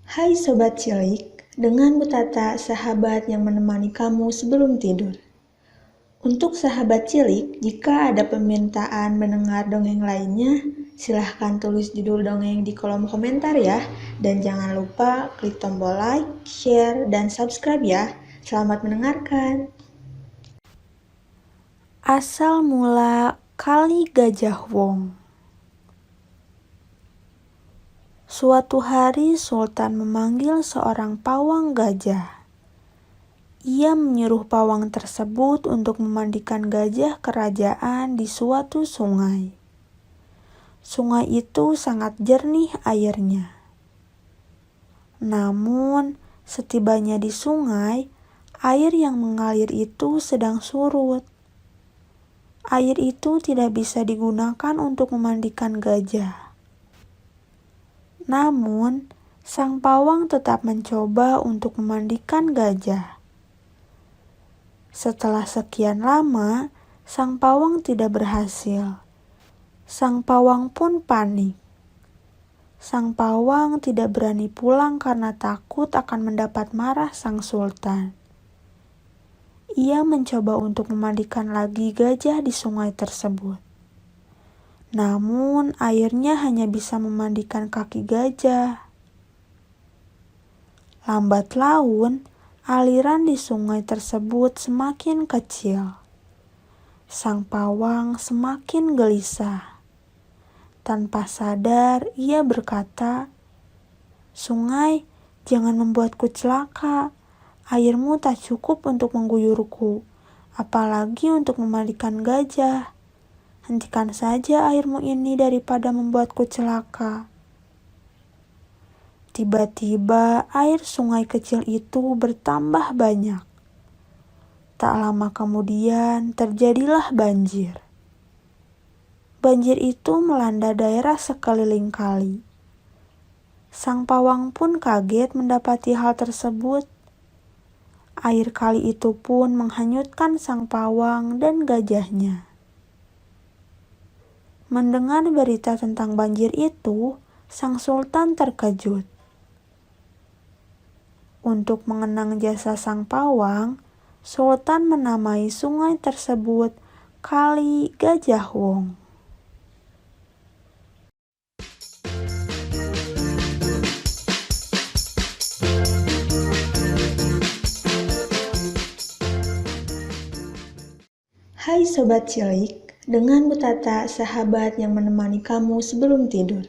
Hai Sobat Cilik, dengan Bu Tata, sahabat yang menemani kamu sebelum tidur. Untuk sahabat cilik, jika ada permintaan mendengar dongeng lainnya, silahkan tulis judul dongeng di kolom komentar ya. Dan jangan lupa klik tombol like, share, dan subscribe ya. Selamat mendengarkan. Asal mula Kali Gajah Wong. Suatu hari Sultan memanggil seorang pawang gajah. Ia menyuruh pawang tersebut untuk memandikan gajah kerajaan di suatu sungai. Sungai itu sangat jernih airnya. Namun, setibanya di sungai, air yang mengalir itu sedang surut. Air itu tidak bisa digunakan untuk memandikan gajah. Namun, sang pawang tetap mencoba untuk memandikan gajah. Setelah sekian lama, sang pawang tidak berhasil. Sang pawang pun panik. Sang pawang tidak berani pulang karena takut akan mendapat marah sang sultan. Ia mencoba untuk memandikan lagi gajah di sungai tersebut. Namun, airnya hanya bisa memandikan kaki gajah. Lambat laun, aliran di sungai tersebut semakin kecil. Sang pawang semakin gelisah. Tanpa sadar, ia berkata, "Sungai, jangan membuatku celaka. Airmu tak cukup untuk mengguyurku, apalagi untuk memandikan gajah. Hentikan saja airmu ini daripada membuatku celaka." Tiba-tiba air sungai kecil itu bertambah banyak. Tak lama kemudian terjadilah banjir. Banjir itu melanda daerah sekeliling kali. Sang pawang pun kaget mendapati hal tersebut. Air kali itu pun menghanyutkan sang pawang dan gajahnya. Mendengar berita tentang banjir itu, sang sultan terkejut. Untuk mengenang jasa sang pawang, sultan menamai sungai tersebut Kali Gajah Wong. Hai Sobat Cilik, dengan Bu Tata, sahabat yang menemani kamu sebelum tidur.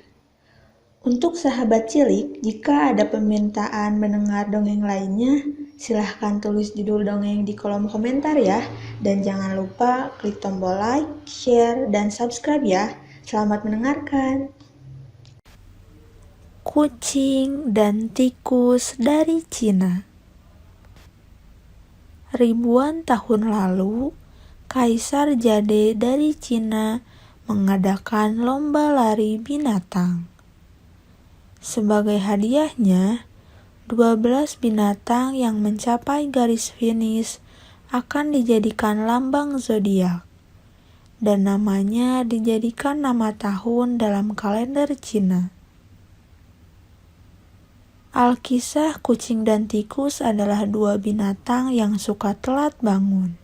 Untuk sahabat cilik, jika ada permintaan mendengar dongeng lainnya, silahkan tulis judul dongeng di kolom komentar ya. Dan jangan lupa klik tombol like, share, dan subscribe ya. Selamat mendengarkan. Kucing dan tikus dari Cina. Ribuan tahun lalu, Kaisar Jade dari Cina mengadakan lomba lari binatang. Sebagai hadiahnya, 12 binatang yang mencapai garis finish akan dijadikan lambang zodiak, dan namanya dijadikan nama tahun dalam kalender Cina. Alkisah kucing dan tikus adalah dua binatang yang suka telat bangun.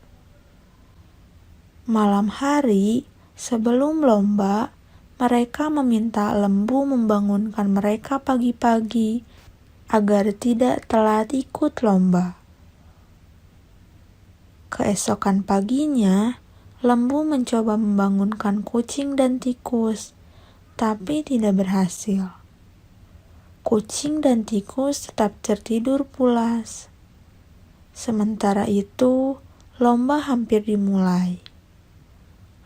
Malam hari, sebelum lomba, mereka meminta lembu membangunkan mereka pagi-pagi agar tidak telat ikut lomba. Keesokan paginya, lembu mencoba membangunkan kucing dan tikus, tapi tidak berhasil. Kucing dan tikus tetap tertidur pulas. Sementara itu, lomba hampir dimulai.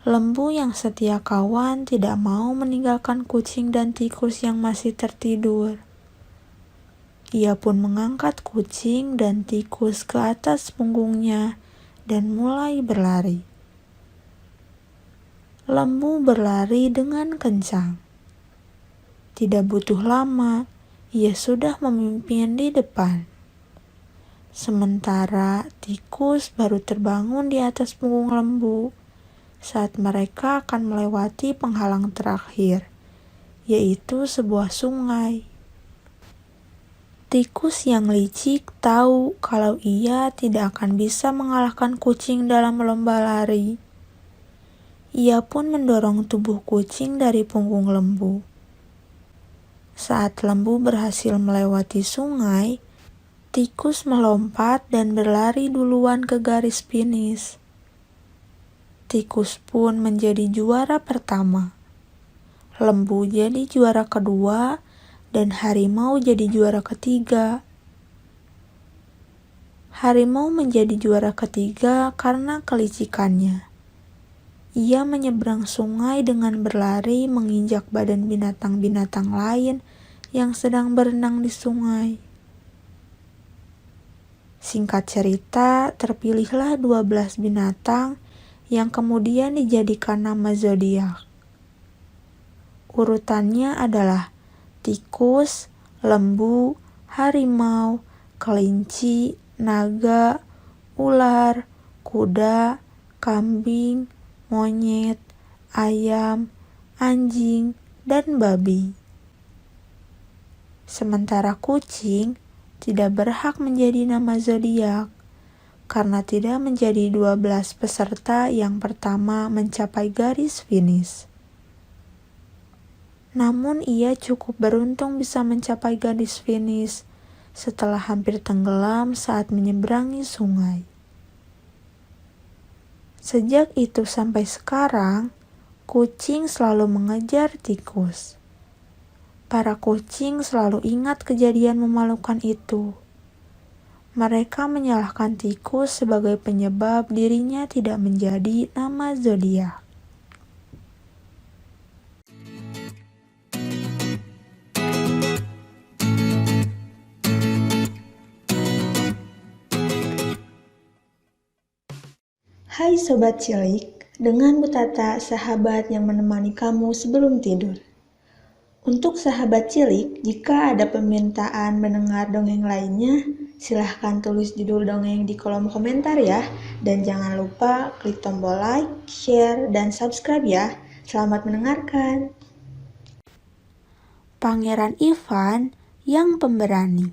Lembu yang setia kawan tidak mau meninggalkan kucing dan tikus yang masih tertidur. Ia pun mengangkat kucing dan tikus ke atas punggungnya dan mulai berlari. Lembu berlari dengan kencang. Tidak butuh lama, ia sudah memimpin di depan. Sementara tikus baru terbangun di atas punggung lembu saat mereka akan melewati penghalang terakhir, yaitu sebuah sungai. Tikus yang licik tahu kalau ia tidak akan bisa mengalahkan kucing dalam lomba lari. Ia pun mendorong tubuh kucing dari punggung lembu. Saat lembu berhasil melewati sungai, tikus melompat dan berlari duluan ke garis finish. Tikus pun menjadi juara pertama. Lembu jadi juara kedua, dan harimau jadi juara ketiga. Harimau menjadi juara ketiga karena kelicikannya. Ia menyeberang sungai dengan berlari menginjak badan binatang-binatang lain yang sedang berenang di sungai. Singkat cerita, terpilihlah 12 binatang yang kemudian dijadikan nama zodiak. Urutannya adalah tikus, lembu, harimau, kelinci, naga, ular, kuda, kambing, monyet, ayam, anjing, dan babi. Sementara kucing tidak berhak menjadi nama zodiak karena tidak menjadi 12 peserta yang pertama mencapai garis finish. Namun ia cukup beruntung bisa mencapai garis finish setelah hampir tenggelam saat menyeberangi sungai. Sejak itu sampai sekarang, kucing selalu mengejar tikus. Para kucing selalu ingat kejadian memalukan itu. Mereka menyalahkan tikus sebagai penyebab dirinya tidak menjadi nama zodiak. Hai Sobat Cilik, dengan Bu Tata, sahabat yang menemani kamu sebelum tidur. Untuk sahabat cilik, jika ada permintaan mendengar dongeng lainnya, silahkan tulis judul dongeng di kolom komentar ya. Dan jangan lupa klik tombol like, share, dan subscribe ya. Selamat mendengarkan. Pangeran Ivan yang pemberani.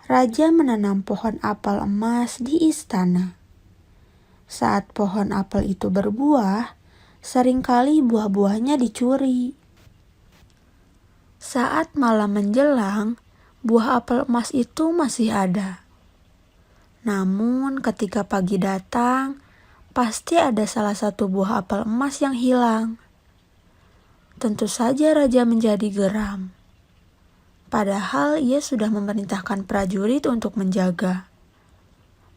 Raja menanam pohon apel emas di istana. Saat pohon apel itu berbuah, seringkali buah-buahnya dicuri. Saat malam menjelang, buah apel emas itu masih ada. Namun ketika pagi datang, pasti ada salah satu buah apel emas yang hilang. Tentu saja raja menjadi geram. Padahal ia sudah memerintahkan prajurit untuk menjaga.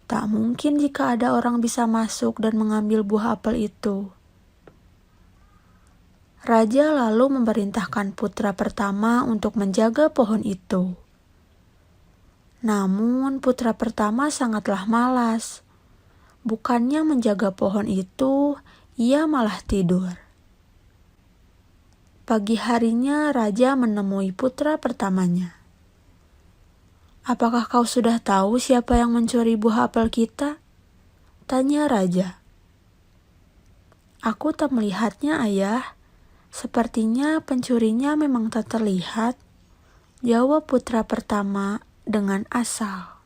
Tak mungkin jika ada orang bisa masuk dan mengambil buah apel itu. Raja lalu memerintahkan putra pertama untuk menjaga pohon itu. Namun putra pertama sangatlah malas. Bukannya menjaga pohon itu, ia malah tidur. Pagi harinya raja menemui putra pertamanya. "Apakah kau sudah tahu siapa yang mencuri buah apel kita?" tanya raja. "Aku tak melihatnya, ayah. Sepertinya pencurinya memang tak terlihat," jawab putra pertama dengan asal.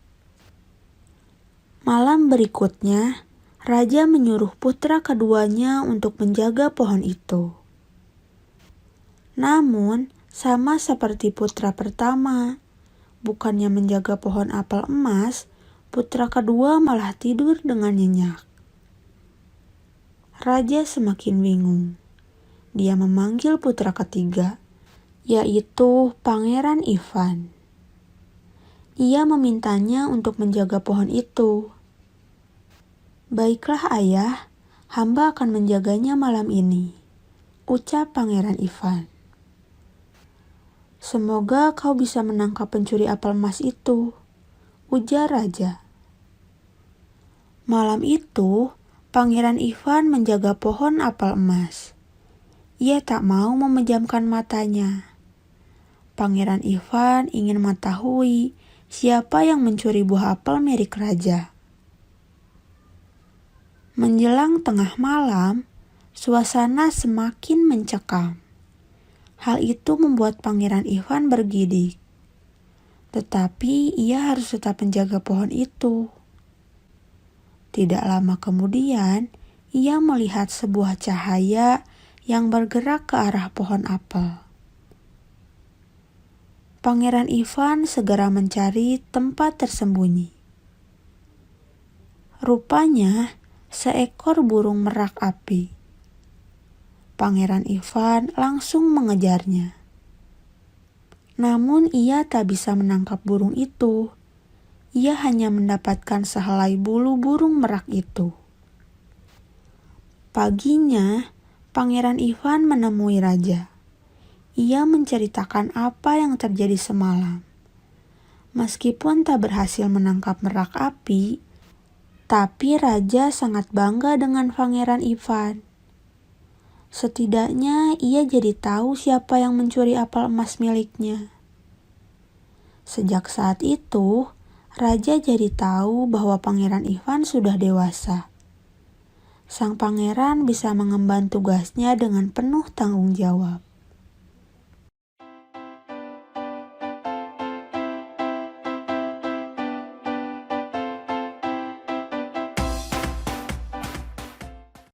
Malam berikutnya, raja menyuruh putra keduanya untuk menjaga pohon itu. Namun, sama seperti putra pertama, bukannya menjaga pohon apel emas, putra kedua malah tidur dengan nyenyak. Raja semakin bingung. Dia memanggil putra ketiga, yaitu Pangeran Ivan. Ia memintanya untuk menjaga pohon itu. "Baiklah ayah, hamba akan menjaganya malam ini," ucap Pangeran Ivan. "Semoga kau bisa menangkap pencuri apel emas itu," ujar raja. Malam itu, Pangeran Ivan menjaga pohon apel emas. Ia tak mau memejamkan matanya. Pangeran Ivan ingin mengetahui siapa yang mencuri buah apel milik raja. Menjelang tengah malam, suasana semakin mencekam. Hal itu membuat Pangeran Ivan bergidik. Tetapi ia harus tetap menjaga pohon itu. Tidak lama kemudian, ia melihat sebuah cahaya yang bergerak ke arah pohon apel. Pangeran Ivan segera mencari tempat tersembunyi. Rupanya, seekor burung merak api. Pangeran Ivan langsung mengejarnya. Namun ia tak bisa menangkap burung itu. Ia hanya mendapatkan sehelai bulu burung merak itu. Paginya, Pangeran Ivan menemui raja. Ia menceritakan apa yang terjadi semalam. Meskipun tak berhasil menangkap merak api, tapi raja sangat bangga dengan Pangeran Ivan. Setidaknya ia jadi tahu siapa yang mencuri apel emas miliknya. Sejak saat itu, raja jadi tahu bahwa Pangeran Ivan sudah dewasa. Sang pangeran bisa mengemban tugasnya dengan penuh tanggung jawab.